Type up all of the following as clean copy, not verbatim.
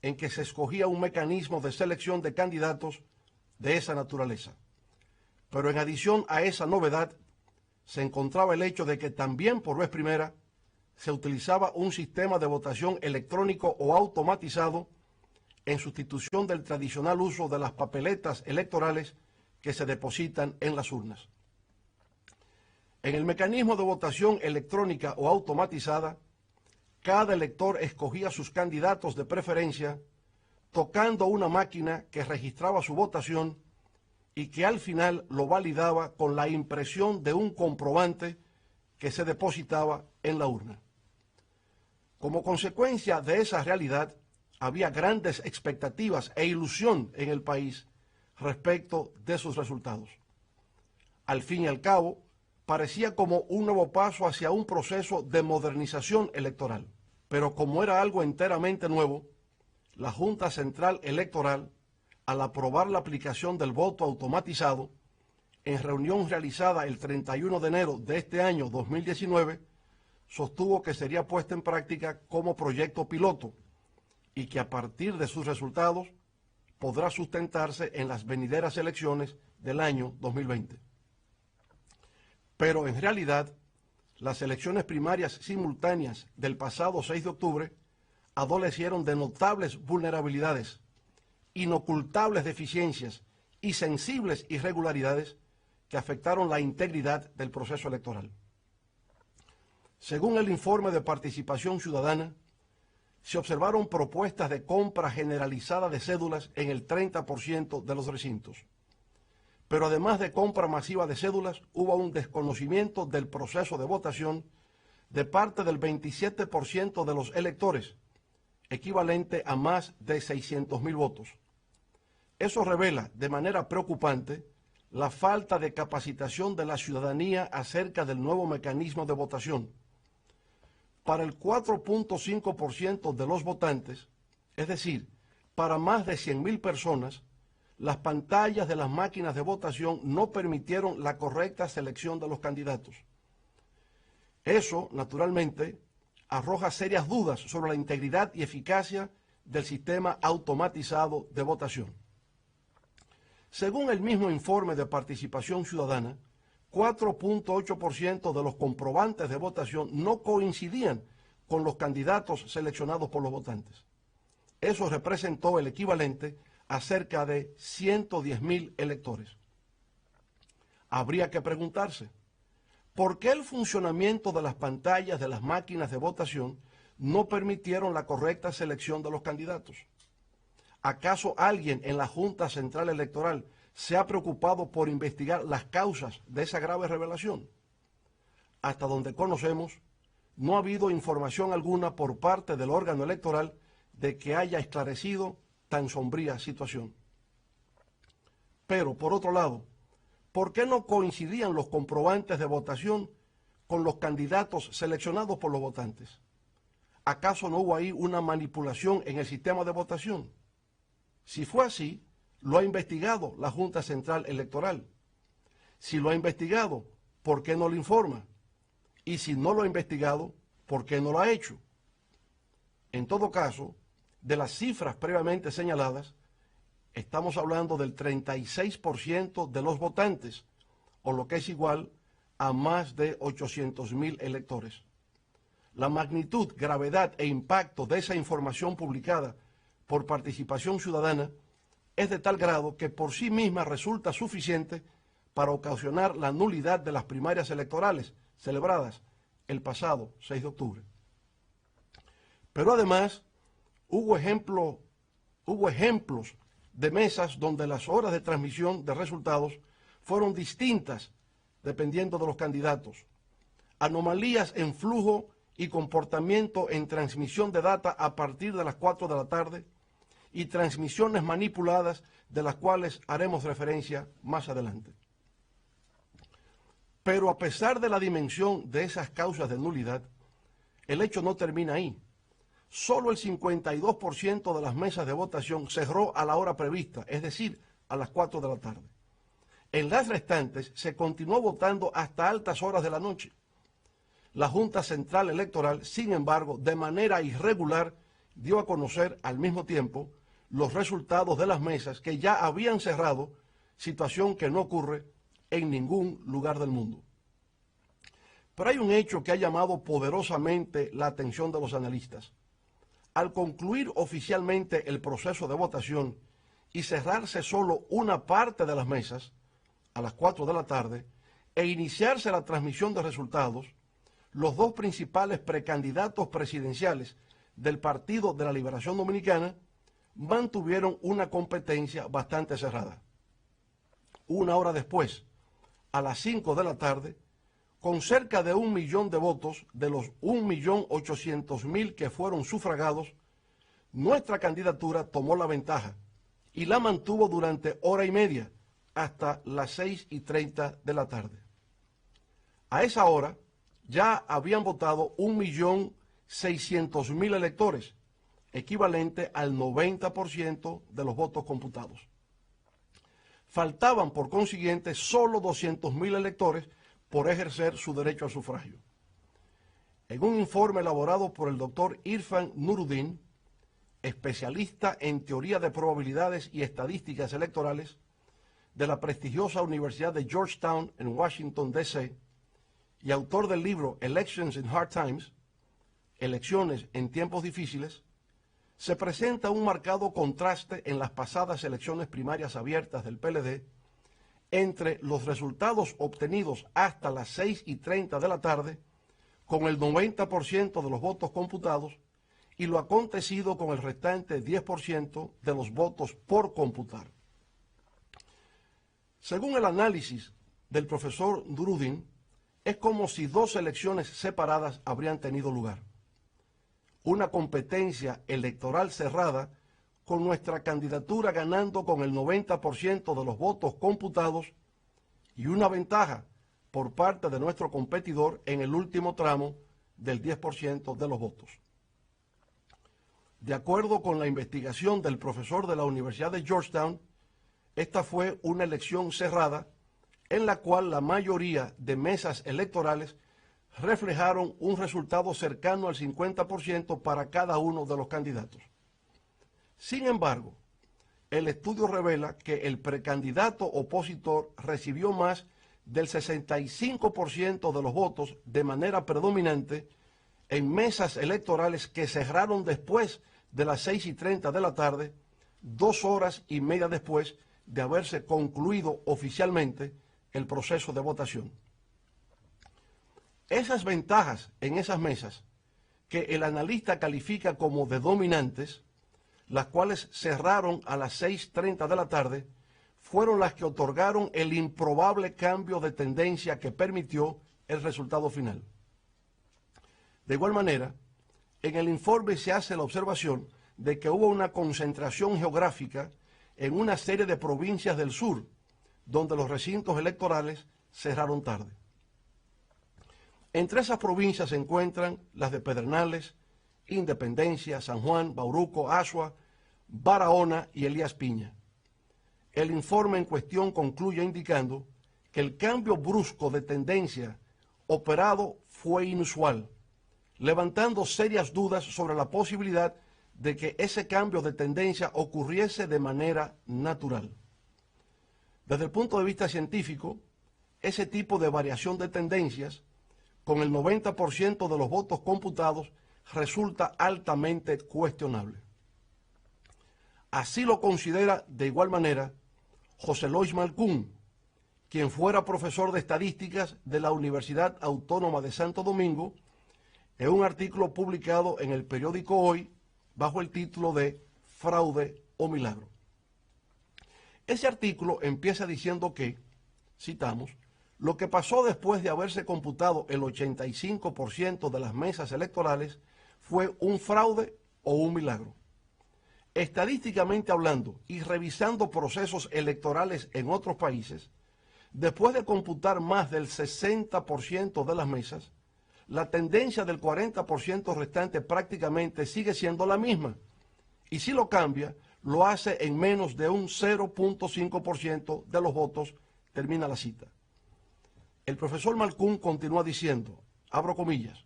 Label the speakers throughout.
Speaker 1: en que se escogía un mecanismo de selección de candidatos de esa naturaleza. Pero en adición a esa novedad, se encontraba el hecho de que también por vez primera se utilizaba un sistema de votación electrónico o automatizado en sustitución del tradicional uso de las papeletas electorales que se depositan en las urnas. En el mecanismo de votación electrónica o automatizada, cada elector escogía sus candidatos de preferencia tocando una máquina que registraba su votación y que al final lo validaba con la impresión de un comprobante que se depositaba en la urna. Como consecuencia de esa realidad, había grandes expectativas e ilusión en el país respecto de sus resultados. Al fin y al cabo, parecía como un nuevo paso hacia un proceso de modernización electoral. Pero como era algo enteramente nuevo, la Junta Central Electoral, al aprobar la aplicación del voto automatizado, en reunión realizada el 31 de enero de este año 2019, sostuvo que sería puesta en práctica como proyecto piloto y que a partir de sus resultados podrá sustentarse en las venideras elecciones del año 2020. Pero en realidad, las elecciones primarias simultáneas del pasado 6 de octubre adolecieron de notables vulnerabilidades, inocultables deficiencias y sensibles irregularidades que afectaron la integridad del proceso electoral. Según el informe de participación ciudadana, se observaron propuestas de compra generalizada de cédulas en el 30% de los recintos. Pero además de compra masiva de cédulas, hubo un desconocimiento del proceso de votación de parte del 27% de los electores, equivalente a más de 600.000 votos. Eso revela de manera preocupante la falta de capacitación de la ciudadanía acerca del nuevo mecanismo de votación. Para el 4.5% de los votantes, es decir, para más de 100.000 personas, las pantallas de las máquinas de votación no permitieron la correcta selección de los candidatos. Eso, naturalmente, arroja serias dudas sobre la integridad y eficacia del sistema automatizado de votación. Según el mismo informe de participación ciudadana, 4.8% de los comprobantes de votación no coincidían con los candidatos seleccionados por los votantes. Eso representó el equivalente a cerca de 110.000 electores. Habría que preguntarse, ¿por qué el funcionamiento de las pantallas de las máquinas de votación no permitieron la correcta selección de los candidatos? ¿Acaso alguien en la Junta Central Electoral se ha preocupado por investigar las causas de esa grave revelación? Hasta donde conocemos, no ha habido información alguna por parte del órgano electoral de que haya esclarecido tan sombría situación. Pero, por otro lado, ¿por qué no coincidían los comprobantes de votación con los candidatos seleccionados por los votantes? ¿Acaso no hubo ahí una manipulación en el sistema de votación? Si fue así, lo ha investigado la Junta Central Electoral. Si lo ha investigado, ¿por qué no lo informa? Y si no lo ha investigado, ¿por qué no lo ha hecho? En todo caso, de las cifras previamente señaladas, estamos hablando del 36% de los votantes, o lo que es igual a más de 800.000 electores. La magnitud, gravedad e impacto de esa información publicada por participación ciudadana es de tal grado que por sí misma resulta suficiente para ocasionar la nulidad de las primarias electorales celebradas el pasado 6 de octubre. Pero además, hubo ejemplos de mesas donde las horas de transmisión de resultados fueron distintas dependiendo de los candidatos. Anomalías en flujo y comportamiento en transmisión de data a partir de las 4 de la tarde y transmisiones manipuladas de las cuales haremos referencia más adelante. Pero a pesar de la dimensión de esas causas de nulidad, el hecho no termina ahí. Solo el 52% de las mesas de votación cerró a la hora prevista, es decir, a las 4 de la tarde. En las restantes se continuó votando hasta altas horas de la noche. La Junta Central Electoral, sin embargo, de manera irregular, dio a conocer al mismo tiempo los resultados de las mesas que ya habían cerrado, situación que no ocurre en ningún lugar del mundo. Pero hay un hecho que ha llamado poderosamente la atención de los analistas. Al concluir oficialmente el proceso de votación y cerrarse solo una parte de las mesas, a las 4 de la tarde, e iniciarse la transmisión de resultados, los dos principales precandidatos presidenciales del Partido de la Liberación Dominicana mantuvieron una competencia bastante cerrada. Una hora después, a las 5 de la tarde, con cerca de 1 millón de votos de los 1.800.000 que fueron sufragados, nuestra candidatura tomó la ventaja y la mantuvo durante hora y media, hasta las 6:30 de la tarde. A esa hora ya habían votado 1.600.000 electores, equivalente al 90% de los votos computados. Faltaban, por consiguiente, solo 200.000 electores por ejercer su derecho al sufragio. En un informe elaborado por el doctor Irfan Nuruddin, especialista en teoría de probabilidades y estadísticas electorales de la prestigiosa Universidad de Georgetown en Washington, D.C., y autor del libro Elections in Hard Times, Elecciones en tiempos difíciles, se presenta un marcado contraste en las pasadas elecciones primarias abiertas del PLD entre los resultados obtenidos hasta las 6:30 de la tarde, con el 90% de los votos computados, y lo acontecido con el restante 10% de los votos por computar. Según el análisis del profesor Nuruddin, es como si dos elecciones separadas habrían tenido lugar. Una competencia electoral cerrada, con nuestra candidatura ganando con el 90% de los votos computados, y una ventaja por parte de nuestro competidor en el último tramo del 10% de los votos. De acuerdo con la investigación del profesor de la Universidad de Georgetown, esta fue una elección cerrada en la cual la mayoría de mesas electorales reflejaron un resultado cercano al 50% para cada uno de los candidatos. Sin embargo, el estudio revela que el precandidato opositor recibió más del 65% de los votos de manera predominante en mesas electorales que cerraron después de las 6:30 de la tarde, 2 horas y media después de haberse concluido oficialmente el proceso de votación. Esas ventajas en esas mesas, que el analista califica como de dominantes, las cuales cerraron a las 6:30 de la tarde, fueron las que otorgaron el improbable cambio de tendencia que permitió el resultado final. De igual manera, en el informe se hace la observación de que hubo una concentración geográfica en una serie de provincias del sur, donde los recintos electorales cerraron tarde. Entre esas provincias se encuentran las de Pedernales, Independencia, San Juan, Bauruco, Asua, Barahona y Elías Piña. El informe en cuestión concluye indicando que el cambio brusco de tendencia operado fue inusual, levantando serias dudas sobre la posibilidad de que ese cambio de tendencia ocurriese de manera natural. Desde el punto de vista científico, ese tipo de variación de tendencias, con el 90% de los votos computados, resulta altamente cuestionable. Así lo considera de igual manera José Lois Malcún, quien fuera profesor de estadísticas de la Universidad Autónoma de Santo Domingo, en un artículo publicado en el periódico Hoy bajo el título de Fraude o Milagro. Ese artículo empieza diciendo que, citamos, lo que pasó después de haberse computado el 85% de las mesas electorales fue un fraude o un milagro. Estadísticamente hablando y revisando procesos electorales en otros países, después de computar más del 60% de las mesas, la tendencia del 40% restante prácticamente sigue siendo la misma. Y si lo cambia, lo hace en menos de un 0.5% de los votos, termina la cita. El profesor Malcún continúa diciendo, abro comillas,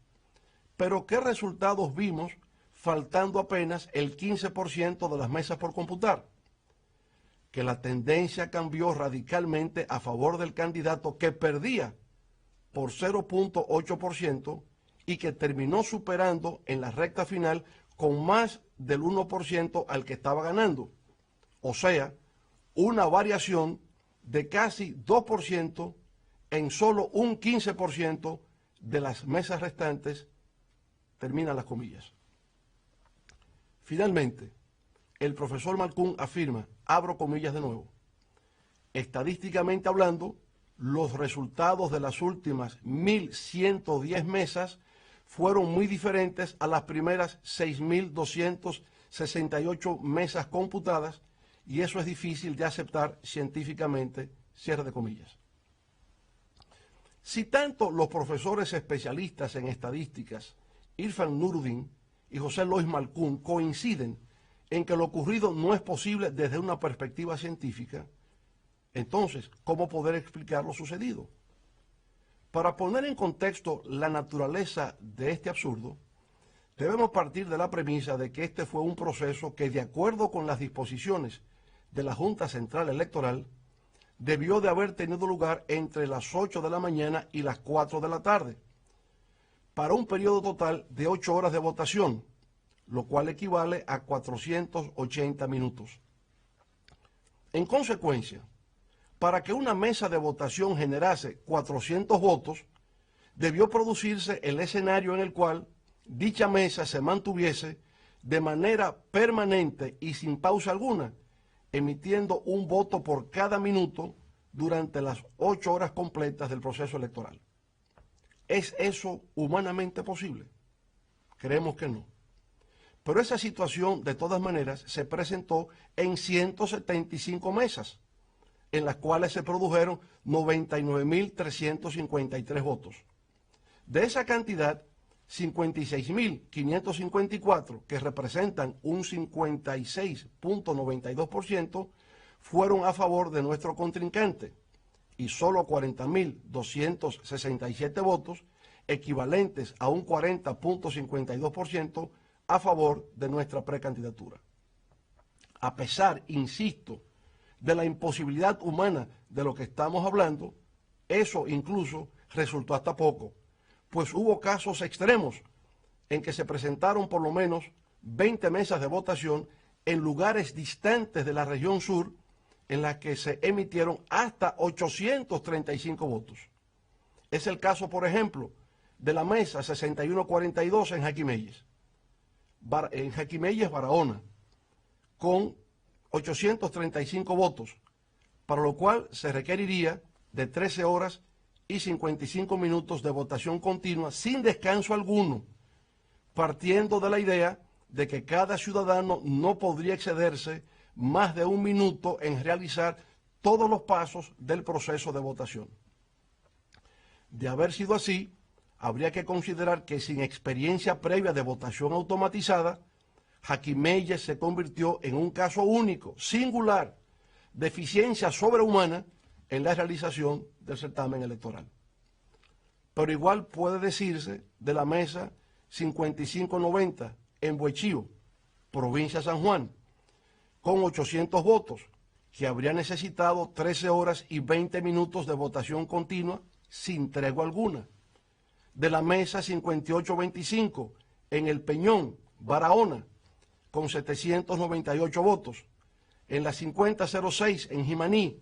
Speaker 1: pero ¿qué resultados vimos faltando apenas el 15% de las mesas por computar, que la tendencia cambió radicalmente a favor del candidato que perdía por 0.8% y que terminó superando en la recta final con más del 1% al que estaba ganando. O sea, una variación de casi 2% en solo un 15% de las mesas restantes, terminan las comillas. Finalmente, el profesor Malkoun afirma, abro comillas de nuevo, estadísticamente hablando, los resultados de las últimas 1.110 mesas fueron muy diferentes a las primeras 6.268 mesas computadas y eso es difícil de aceptar científicamente, cierre de comillas. Si tanto los profesores especialistas en estadísticas, Irfan Nuruddin y José Lois Malkoun, coinciden en que lo ocurrido no es posible desde una perspectiva científica, entonces, ¿cómo poder explicar lo sucedido? Para poner en contexto la naturaleza de este absurdo, debemos partir de la premisa de que este fue un proceso que, de acuerdo con las disposiciones de la Junta Central Electoral, debió de haber tenido lugar entre las 8 de la mañana y las 4 de la tarde, para un periodo total de 8 horas de votación, lo cual equivale a 480 minutos. En consecuencia, para que una mesa de votación generase 400 votos, debió producirse el escenario en el cual dicha mesa se mantuviese de manera permanente y sin pausa alguna, emitiendo un voto por cada minuto durante las 8 horas completas del proceso electoral. ¿Es eso humanamente posible? Creemos que no. Pero esa situación, de todas maneras, se presentó en 175 mesas, en las cuales se produjeron 99.353 votos. De esa cantidad, 56.554, que representan un 56.92%, fueron a favor de nuestro contrincante y solo 40.267 votos, equivalentes a un 40.52%, a favor de nuestra precandidatura. A pesar, insisto, de la imposibilidad humana de lo que estamos hablando, eso incluso resultó hasta poco, pues hubo casos extremos en que se presentaron por lo menos 20 mesas de votación en lugares distantes de la región sur, en las que se emitieron hasta 835 votos. Es el caso, por ejemplo, de la mesa 6142 en Jaquimelles, Barahona, con 835 votos, para lo cual se requeriría de 13 horas y 55 minutos de votación continua sin descanso alguno, partiendo de la idea de que cada ciudadano no podría excederse más de un minuto en realizar todos los pasos del proceso de votación. De haber sido así, habría que considerar que sin experiencia previa de votación automatizada, Jaquimelles se convirtió en un caso único, singular, de eficiencia sobrehumana en la realización del certamen electoral. Pero igual puede decirse de la mesa 5590 en Buechío, provincia de San Juan, con 800 votos, que habría necesitado 13 horas y 20 minutos de votación continua sin tregua alguna. De la mesa 5825 en El Peñón, Barahona, con 798 votos. En la 5006 en Jimaní,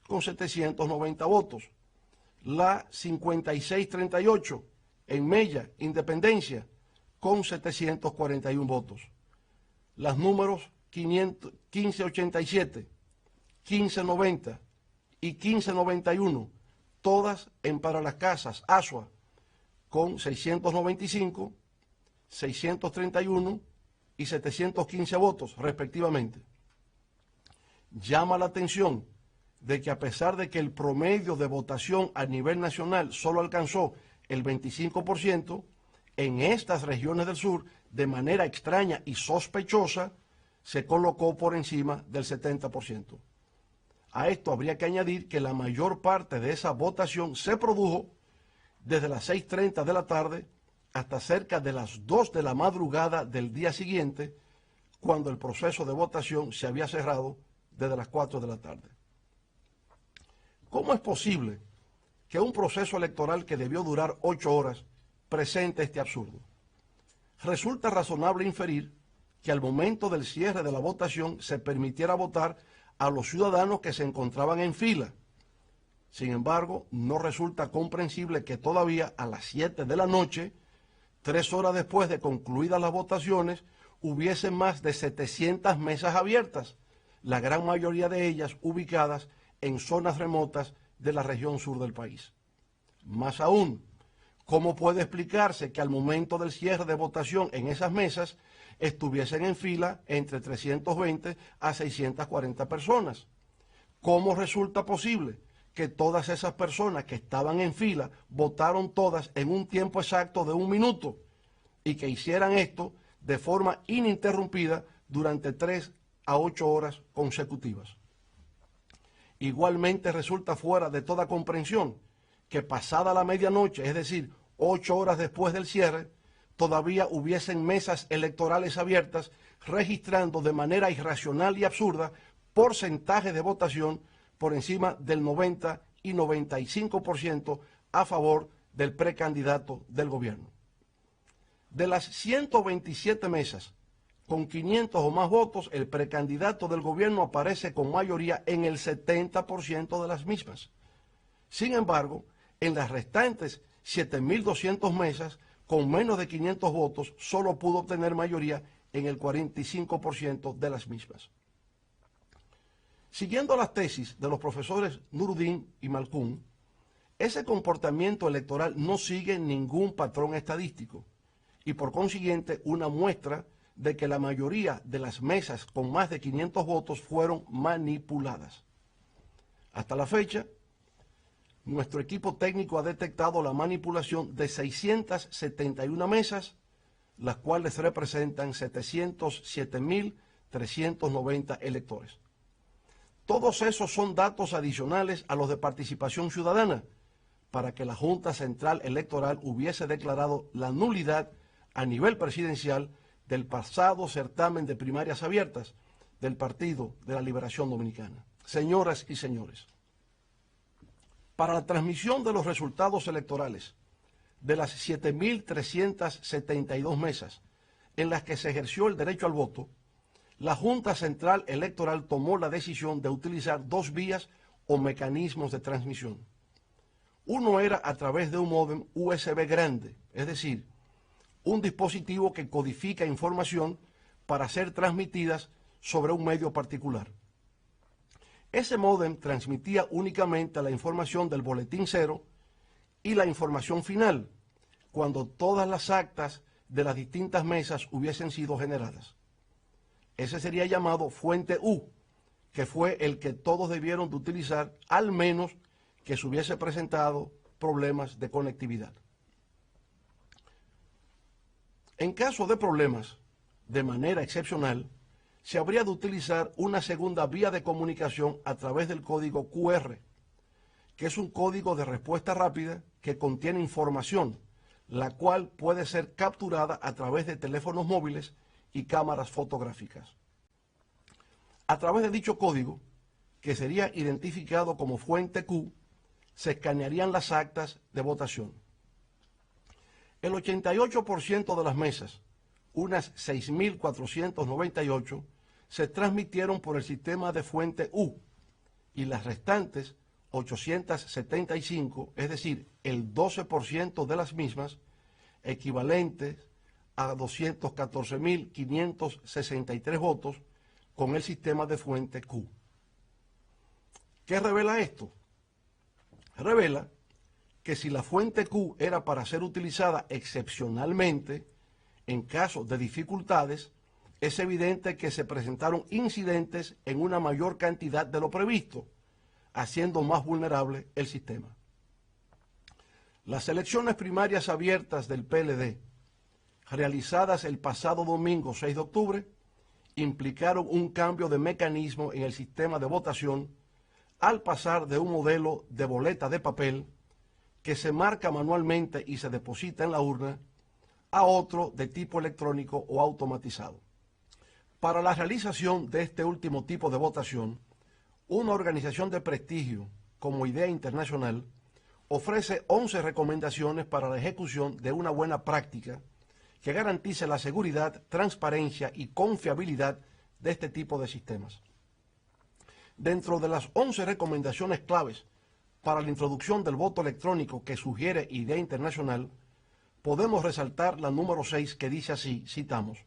Speaker 1: con 790 votos. La 5638 en Mella, Independencia, con 741 votos. Las números 1587, 1590 y 1591, todas en Para las Casas, Asua, con 695, 631 y 715 votos, respectivamente. Llama la atención de que, a pesar de que el promedio de votación a nivel nacional solo alcanzó el 25%, en estas regiones del sur, de manera extraña y sospechosa, se colocó por encima del 70%. A esto habría que añadir que la mayor parte de esa votación se produjo desde las 6:30 de la tarde hasta cerca de las 2 de la madrugada del día siguiente, cuando el proceso de votación se había cerrado desde las 4 de la tarde. ¿Cómo es posible que un proceso electoral que debió durar 8 horas presente este absurdo? Resulta razonable inferir que al momento del cierre de la votación se permitiera votar a los ciudadanos que se encontraban en fila. Sin embargo, no resulta comprensible que todavía a las 7 de la noche, 3 horas después de concluidas las votaciones, hubiesen más de 700 mesas abiertas, la gran mayoría de ellas ubicadas en zonas remotas de la región sur del país. Más aún, ¿cómo puede explicarse que al momento del cierre de votación en esas mesas estuviesen en fila entre 320 a 640 personas? ¿Cómo resulta posible que todas esas personas que estaban en fila votaron todas en un tiempo exacto de 1 minuto y que hicieran esto de forma ininterrumpida durante 3 a 8 horas consecutivas? Igualmente resulta fuera de toda comprensión que pasada la medianoche, es decir, 8 horas después del cierre, todavía hubiesen mesas electorales abiertas registrando de manera irracional y absurda porcentajes de votación por encima del 90 y 95% a favor del precandidato del gobierno. De las 127 mesas con 500 o más votos, el precandidato del gobierno aparece con mayoría en el 70% de las mismas. Sin embargo, en las restantes 7.200 mesas, con menos de 500 votos, solo pudo obtener mayoría en el 45% de las mismas. Siguiendo las tesis de los profesores Nuruddin y Malkoun, ese comportamiento electoral no sigue ningún patrón estadístico y por consiguiente una muestra de que la mayoría de las mesas con más de 500 votos fueron manipuladas. Hasta la fecha, nuestro equipo técnico ha detectado la manipulación de 671 mesas, las cuales representan 707.390 electores. Todos esos son datos adicionales a los de participación ciudadana, para que la Junta Central Electoral hubiese declarado la nulidad a nivel presidencial del pasado certamen de primarias abiertas del Partido de la Liberación Dominicana. Señoras y señores, para la transmisión de los resultados electorales de las 7.372 mesas en las que se ejerció el derecho al voto, la Junta Central Electoral tomó la decisión de utilizar 2 vías o mecanismos de transmisión. Uno era a través de un módem USB grande, es decir, un dispositivo que codifica información para ser transmitidas sobre un medio particular. Ese módem transmitía únicamente la información del boletín cero y la información final, cuando todas las actas de las distintas mesas hubiesen sido generadas. Ese sería llamado fuente U, que fue el que todos debieron de utilizar, al menos que se hubiese presentado problemas de conectividad. En caso de problemas, de manera excepcional, se habría de utilizar una segunda vía de comunicación a través del código QR, que es un código de respuesta rápida que contiene información, la cual puede ser capturada a través de teléfonos móviles y cámaras fotográficas. A través de dicho código, que sería identificado como fuente Q, se escanearían las actas de votación. El 88% de las mesas, unas 6.498, se transmitieron por el sistema de fuente U y las restantes 875, es decir, el 12% de las mismas, equivalentes a 214.563 votos con el sistema de fuente Q. ¿Qué revela esto? Revela que si la fuente Q era para ser utilizada excepcionalmente, en caso de dificultades, es evidente que se presentaron incidentes en una mayor cantidad de lo previsto, haciendo más vulnerable el sistema. Las elecciones primarias abiertas del PLD, realizadas el pasado domingo 6 de octubre, implicaron un cambio de mecanismo en el sistema de votación al pasar de un modelo de boleta de papel que se marca manualmente y se deposita en la urna a otro de tipo electrónico o automatizado. Para la realización de este último tipo de votación, una organización de prestigio como Idea Internacional ofrece 11 recomendaciones para la ejecución de una buena práctica que garantice la seguridad, transparencia y confiabilidad de este tipo de sistemas. Dentro de las 11 recomendaciones claves para la introducción del voto electrónico que sugiere Idea Internacional, podemos resaltar la número 6 que dice así, citamos: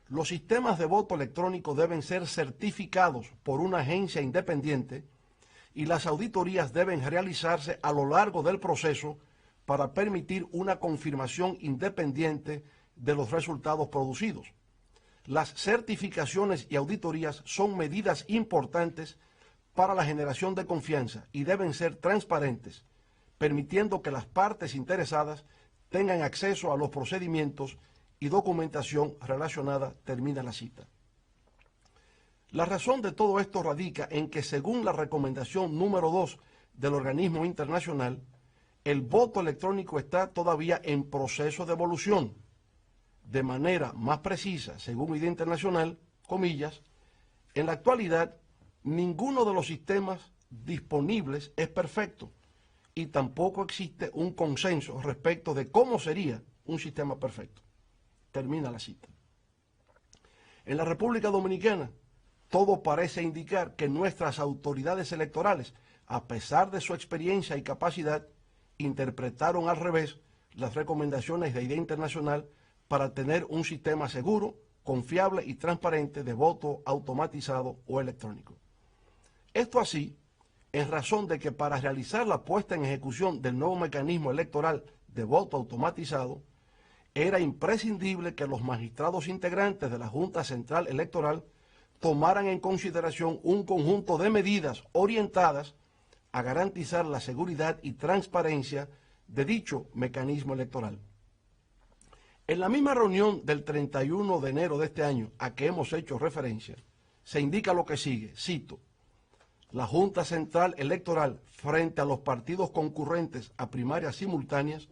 Speaker 1: los sistemas de voto electrónico deben ser certificados por una agencia independiente y las auditorías deben realizarse a lo largo del proceso para permitir una confirmación independiente de los resultados producidos. Las certificaciones y auditorías son medidas importantes para la generación de confianza y deben ser transparentes, permitiendo que las partes interesadas tengan acceso a los procedimientos y documentación relacionada, termina la cita. La razón de todo esto radica en que, según la recomendación número 2 del organismo internacional, el voto electrónico está todavía en proceso de evolución. De manera más precisa, según Idea Internacional, comillas, en la actualidad, ninguno de los sistemas disponibles es perfecto y tampoco existe un consenso respecto de cómo sería un sistema perfecto. Termina la cita. En la República Dominicana, todo parece indicar que nuestras autoridades electorales, a pesar de su experiencia y capacidad, interpretaron al revés las recomendaciones de Idea Internacional para tener un sistema seguro, confiable y transparente de voto automatizado o electrónico. Esto así, en razón de que para realizar la puesta en ejecución del nuevo mecanismo electoral de voto automatizado, era imprescindible que los magistrados integrantes de la Junta Central Electoral tomaran en consideración un conjunto de medidas orientadas a garantizar la seguridad y transparencia de dicho mecanismo electoral. En la misma reunión del 31 de enero de este año a que hemos hecho referencia, se indica lo que sigue, cito: la Junta Central Electoral, frente a los partidos concurrentes a primarias simultáneas,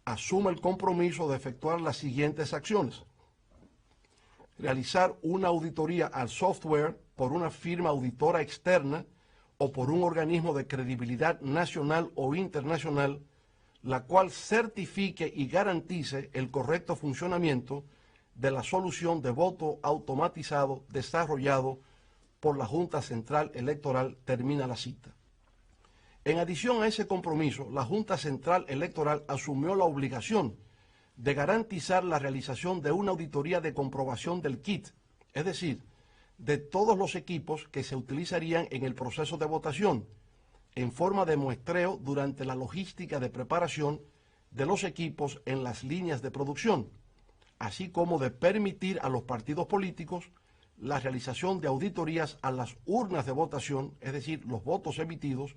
Speaker 1: asume el compromiso de efectuar las siguientes acciones: realizar una auditoría al software por una firma auditora externa o por un organismo de credibilidad nacional o internacional, la cual certifique y garantice el correcto funcionamiento de la solución de voto automatizado desarrollado por la Junta Central Electoral, termina la cita. En adición a ese compromiso, la Junta Central Electoral asumió la obligación de garantizar la realización de una auditoría de comprobación del kit, es decir, de todos los equipos que se utilizarían en el proceso de votación, en forma de muestreo durante la logística de preparación de los equipos en las líneas de producción, así como de permitir a los partidos políticos la realización de auditorías a las urnas de votación, es decir, los votos emitidos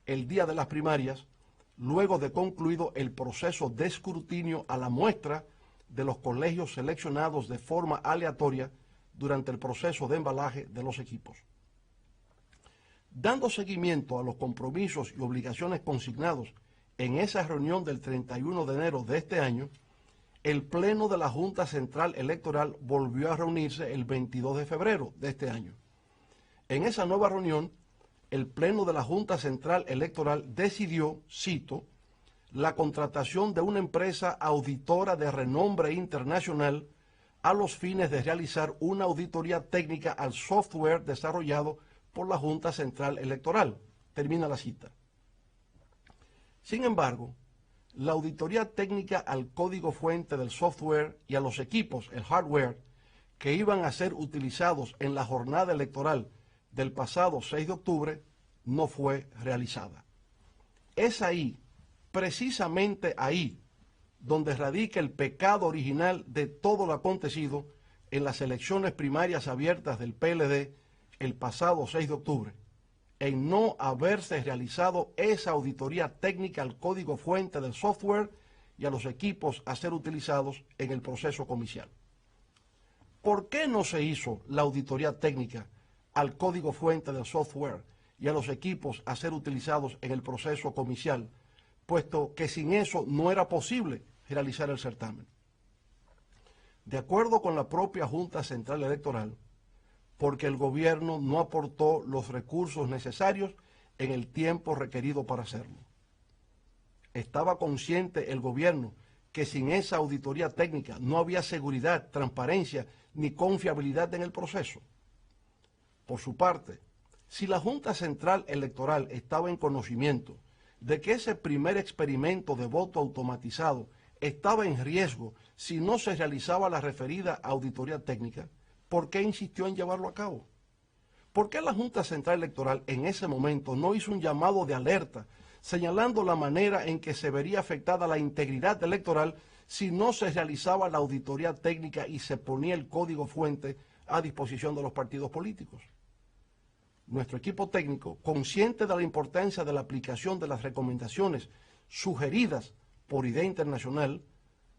Speaker 1: el día de las primarias, luego de concluido el proceso de escrutinio a la muestra de los colegios seleccionados de forma aleatoria durante el proceso de embalaje de los equipos. Dando seguimiento a los compromisos y obligaciones consignados en esa reunión del 31 de enero de este año, el Pleno de la Junta Central Electoral volvió a reunirse el 22 de febrero de este año. En esa nueva reunión, el Pleno de la Junta Central Electoral decidió, cito, la contratación de una empresa auditora de renombre internacional a los fines de realizar una auditoría técnica al software desarrollado por la Junta Central Electoral. Termina la cita. Sin embargo, la auditoría técnica al código fuente del software y a los equipos, el hardware, que iban a ser utilizados en la jornada electoral del pasado 6 de octubre, no fue realizada. Es ahí, precisamente ahí, donde radica el pecado original de todo lo acontecido en las elecciones primarias abiertas del PLD el pasado 6 de octubre, en no haberse realizado esa auditoría técnica al código fuente del software y a los equipos a ser utilizados en el proceso comicial. ¿Por qué no se hizo la auditoría técnica al código fuente del software y a los equipos a ser utilizados en el proceso comicial, puesto que sin eso no era posible realizar el certamen. De acuerdo con la propia Junta Central Electoral, porque el gobierno no aportó los recursos necesarios en el tiempo requerido para hacerlo. Estaba consciente el gobierno que sin esa auditoría técnica no había seguridad, transparencia ni confiabilidad en el proceso. Por su parte, si la Junta Central Electoral estaba en conocimiento de que ese primer experimento de voto automatizado estaba en riesgo si no se realizaba la referida auditoría técnica, ¿por qué insistió en llevarlo a cabo? ¿Por qué la Junta Central Electoral en ese momento no hizo un llamado de alerta señalando la manera en que se vería afectada la integridad electoral si no se realizaba la auditoría técnica y se ponía el código fuente a disposición de los partidos políticos? Nuestro equipo técnico, consciente de la importancia de la aplicación de las recomendaciones sugeridas por IDEA Internacional,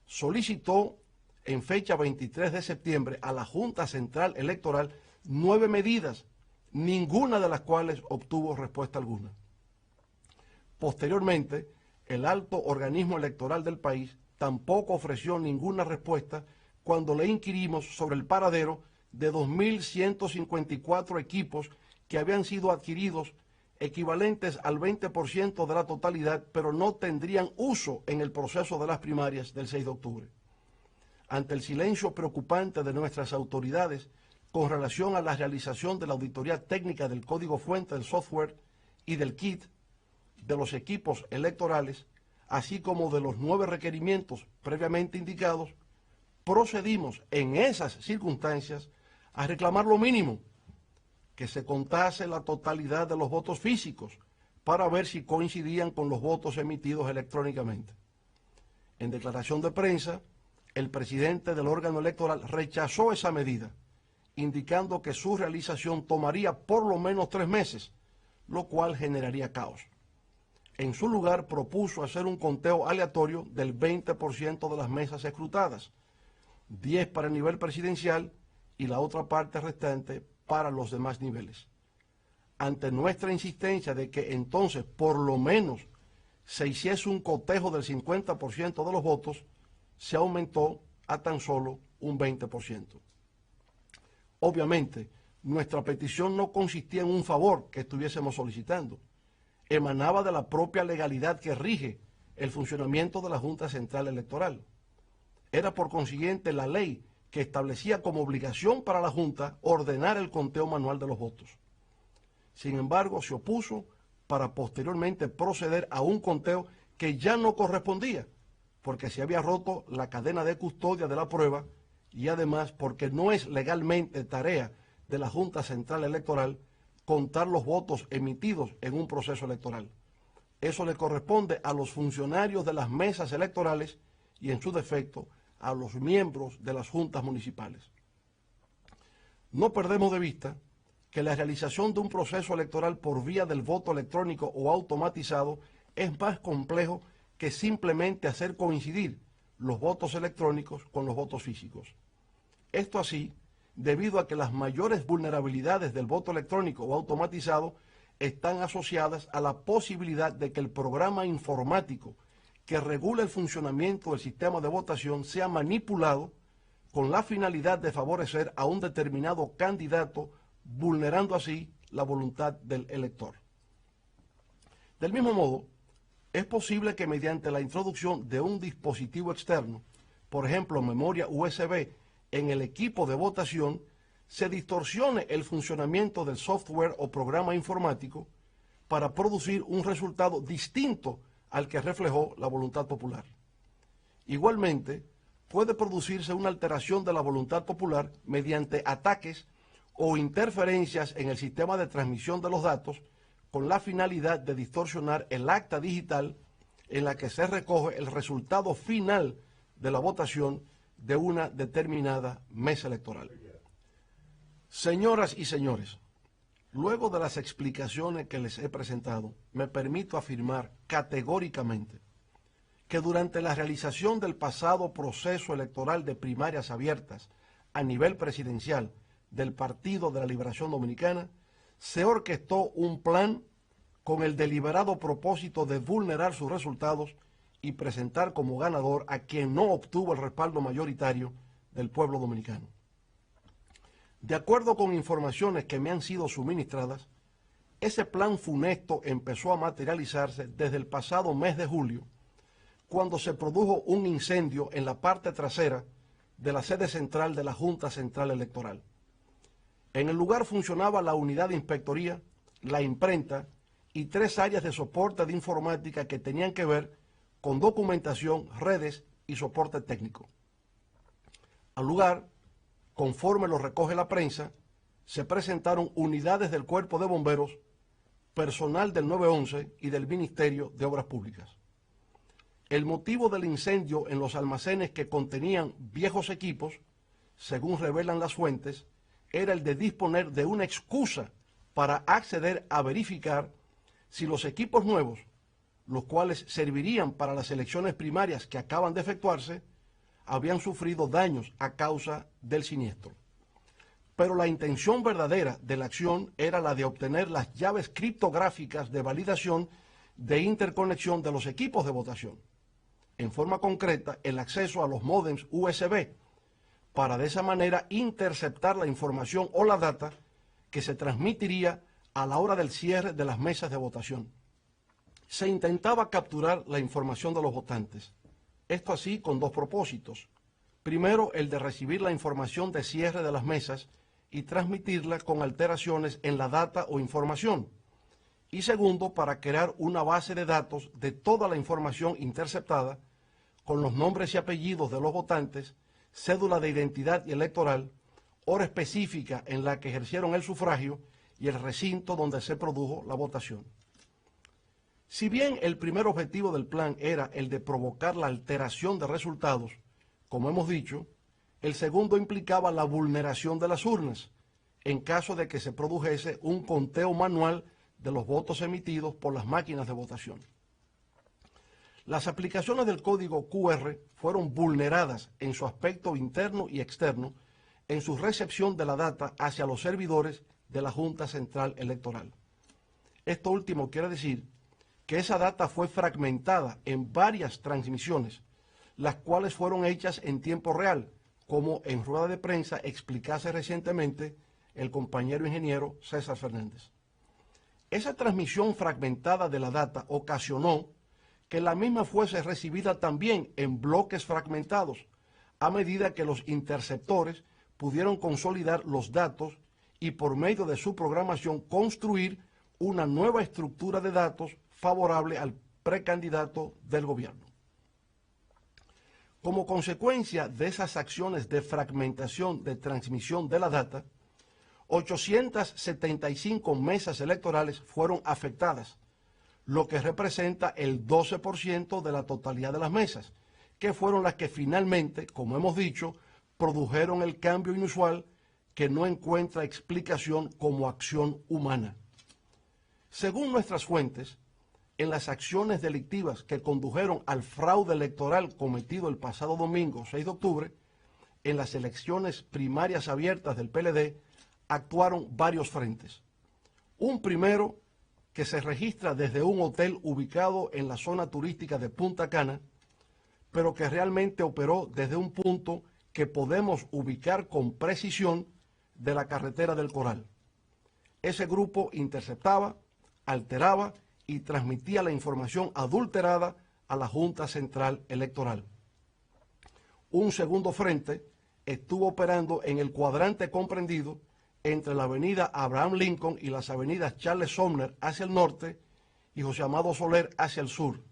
Speaker 1: solicitó en fecha 23 de septiembre a la Junta Central Electoral 9 medidas, ninguna de las cuales obtuvo respuesta alguna. Posteriormente, el alto organismo electoral del país tampoco ofreció ninguna respuesta cuando le inquirimos sobre el paradero de 2.154 equipos que habían sido adquiridos, equivalentes al 20% de la totalidad, pero no tendrían uso en el proceso de las primarias del 6 de octubre. Ante el silencio preocupante de nuestras autoridades con relación a la realización de la auditoría técnica del código fuente del software y del kit de los equipos electorales, así como de los 9 requerimientos previamente indicados, procedimos en esas circunstancias a reclamar lo mínimo, que se contase la totalidad de los votos físicos para ver si coincidían con los votos emitidos electrónicamente. En declaración de prensa, el presidente del órgano electoral rechazó esa medida, indicando que su realización tomaría por lo menos 3 meses, lo cual generaría caos. En su lugar propuso hacer un conteo aleatorio del 20% de las mesas escrutadas, 10 para el nivel presidencial y la otra parte restante para los demás niveles. Ante nuestra insistencia de que entonces por lo menos se hiciese un cotejo del 50% de los votos, se aumentó a tan solo un 20%. Obviamente, nuestra petición no consistía en un favor que estuviésemos solicitando. Emanaba de la propia legalidad que rige el funcionamiento de la Junta Central Electoral. Era por consiguiente la ley que establecía como obligación para la Junta ordenar el conteo manual de los votos. Sin embargo, se opuso para posteriormente proceder a un conteo que ya no correspondía, porque se había roto la cadena de custodia de la prueba y además porque no es legalmente tarea de la Junta Central Electoral contar los votos emitidos en un proceso electoral. Eso le corresponde a los funcionarios de las mesas electorales y, en su defecto, a los miembros de las juntas municipales. No perdemos de vista que la realización de un proceso electoral por vía del voto electrónico o automatizado es más complejo que simplemente hacer coincidir los votos electrónicos con los votos físicos. Esto así, debido a que las mayores vulnerabilidades del voto electrónico o automatizado están asociadas a la posibilidad de que el programa informático que regula el funcionamiento del sistema de votación sea manipulado con la finalidad de favorecer a un determinado candidato, vulnerando así la voluntad del elector. Del mismo modo, es posible que mediante la introducción de un dispositivo externo, por ejemplo memoria USB, en el equipo de votación, se distorsione el funcionamiento del software o programa informático para producir un resultado distinto al que reflejó la voluntad popular. Igualmente, puede producirse una alteración de la voluntad popular mediante ataques o interferencias en el sistema de transmisión de los datos con la finalidad de distorsionar el acta digital en la que se recoge el resultado final de la votación de una determinada mesa electoral. Señoras y señores, luego de las explicaciones que les he presentado, me permito afirmar categóricamente que durante la realización del pasado proceso electoral de primarias abiertas a nivel presidencial del Partido de la Liberación Dominicana, se orquestó un plan con el deliberado propósito de vulnerar sus resultados y presentar como ganador a quien no obtuvo el respaldo mayoritario del pueblo dominicano. De acuerdo con informaciones que me han sido suministradas, ese plan funesto empezó a materializarse desde el pasado mes de julio, cuando se produjo un incendio en la parte trasera de la sede central de la Junta Central Electoral. En el lugar funcionaba la unidad de inspectoría, la imprenta y 3 áreas de soporte de informática que tenían que ver con documentación, redes y soporte técnico. Al lugar, conforme lo recoge la prensa, se presentaron unidades del Cuerpo de Bomberos, personal del 911 y del Ministerio de Obras Públicas. El motivo del incendio en los almacenes que contenían viejos equipos, según revelan las fuentes, era el de disponer de una excusa para acceder a verificar si los equipos nuevos, los cuales servirían para las elecciones primarias que acaban de efectuarse, habían sufrido daños a causa del siniestro. Pero la intención verdadera de la acción era la de obtener las llaves criptográficas de validación de interconexión de los equipos de votación. En forma concreta, el acceso a los módems USB, para de esa manera interceptar la información o la data que se transmitiría a la hora del cierre de las mesas de votación. Se intentaba capturar la información de los votantes. Esto así con 2 propósitos. Primero, el de recibir la información de cierre de las mesas y transmitirla con alteraciones en la data o información. Y segundo, para crear una base de datos de toda la información interceptada con los nombres y apellidos de los votantes, cédula de identidad y electoral, hora específica en la que ejercieron el sufragio y el recinto donde se produjo la votación. Si bien el primer objetivo del plan era el de provocar la alteración de resultados, como hemos dicho, el segundo implicaba la vulneración de las urnas, en caso de que se produjese un conteo manual de los votos emitidos por las máquinas de votación. Las aplicaciones del código QR fueron vulneradas en su aspecto interno y externo en su recepción de la data hacia los servidores de la Junta Central Electoral. Esto último quiere decir que esa data fue fragmentada en varias transmisiones, las cuales fueron hechas en tiempo real, como en rueda de prensa explicase recientemente el compañero ingeniero César Fernández. Esa transmisión fragmentada de la data ocasionó que la misma fuese recibida también en bloques fragmentados, a medida que los interceptores pudieron consolidar los datos y por medio de su programación construir una nueva estructura de datos favorable al precandidato del gobierno. Como consecuencia de esas acciones de fragmentación de transmisión de la data, 875 mesas electorales fueron afectadas, lo que representa el 12% de la totalidad de las mesas, que fueron las que finalmente, como hemos dicho, produjeron el cambio inusual que no encuentra explicación como acción humana. Según nuestras fuentes, en las acciones delictivas que condujeron al fraude electoral cometido el pasado domingo 6 de octubre, en las elecciones primarias abiertas del PLD, actuaron varios frentes. Un primero que se registra desde un hotel ubicado en la zona turística de Punta Cana, pero que realmente operó desde un punto que podemos ubicar con precisión de la carretera del Coral. Ese grupo interceptaba, alteraba y transmitía la información adulterada a la Junta Central Electoral. Un segundo frente estuvo operando en el cuadrante comprendido entre la avenida Abraham Lincoln y las avenidas Charles Sumner hacia el norte y José Amado Soler hacia el sur.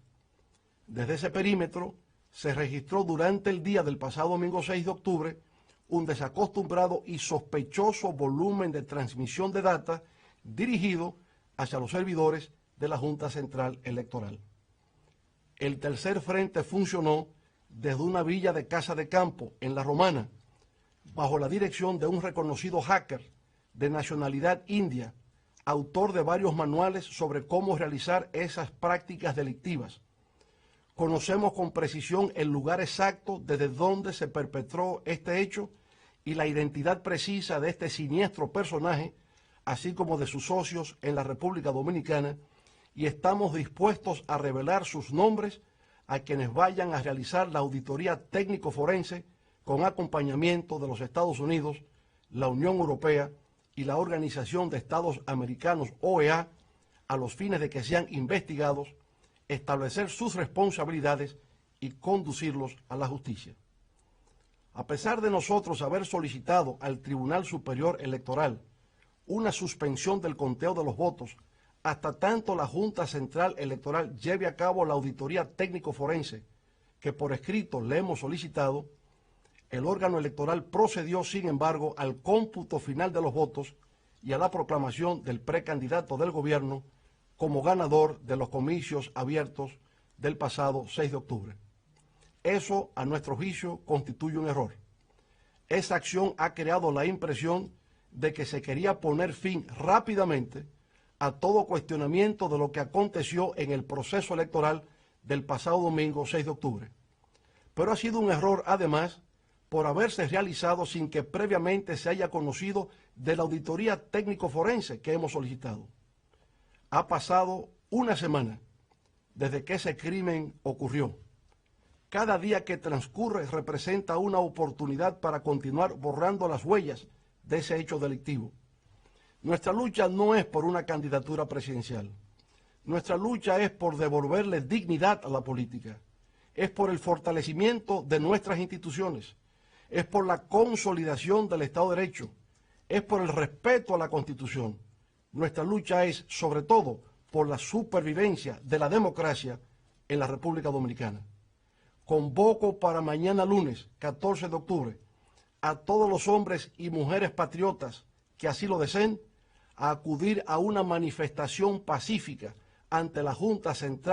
Speaker 1: Desde ese perímetro se registró durante el día del pasado domingo 6 de octubre un desacostumbrado y sospechoso volumen de transmisión de data dirigido hacia los servidores de la Junta Central Electoral. El tercer frente funcionó desde una villa de Casa de Campo, en La Romana, bajo la dirección de un reconocido hacker de nacionalidad india, autor de varios manuales sobre cómo realizar esas prácticas delictivas. Conocemos con precisión el lugar exacto desde donde se perpetró este hecho y la identidad precisa de este siniestro personaje, así como de sus socios en la República Dominicana, y estamos dispuestos a revelar sus nombres a quienes vayan a realizar la auditoría técnico-forense con acompañamiento de los Estados Unidos, la Unión Europea y la Organización de Estados Americanos, OEA, a los fines de que sean investigados, establecer sus responsabilidades y conducirlos a la justicia. A pesar de nosotros haber solicitado al Tribunal Superior Electoral una suspensión del conteo de los votos hasta tanto la Junta Central Electoral lleve a cabo la auditoría técnico-forense que por escrito le hemos solicitado, el órgano electoral procedió, sin embargo, al cómputo final de los votos y a la proclamación del precandidato del gobierno como ganador de los comicios abiertos del pasado 6 de octubre. Eso, a nuestro juicio, constituye un error. Esa acción ha creado la impresión de que se quería poner fin rápidamente a todo cuestionamiento de lo que aconteció en el proceso electoral del pasado domingo 6 de octubre. Pero ha sido un error, además, por haberse realizado sin que previamente se haya conocido de la auditoría técnico-forense que hemos solicitado. Ha pasado una semana desde que ese crimen ocurrió. Cada día que transcurre representa una oportunidad para continuar borrando las huellas de ese hecho delictivo. Nuestra lucha no es por una candidatura presidencial. Nuestra lucha es por devolverle dignidad a la política. Es por el fortalecimiento de nuestras instituciones. Es por la consolidación del Estado de Derecho. Es por el respeto a la Constitución. Nuestra lucha es, sobre todo, por la supervivencia de la democracia en la República Dominicana. Convoco para mañana lunes, 14 de octubre, a todos los hombres y mujeres patriotas que así lo deseen, a acudir a una manifestación pacífica ante la Junta Central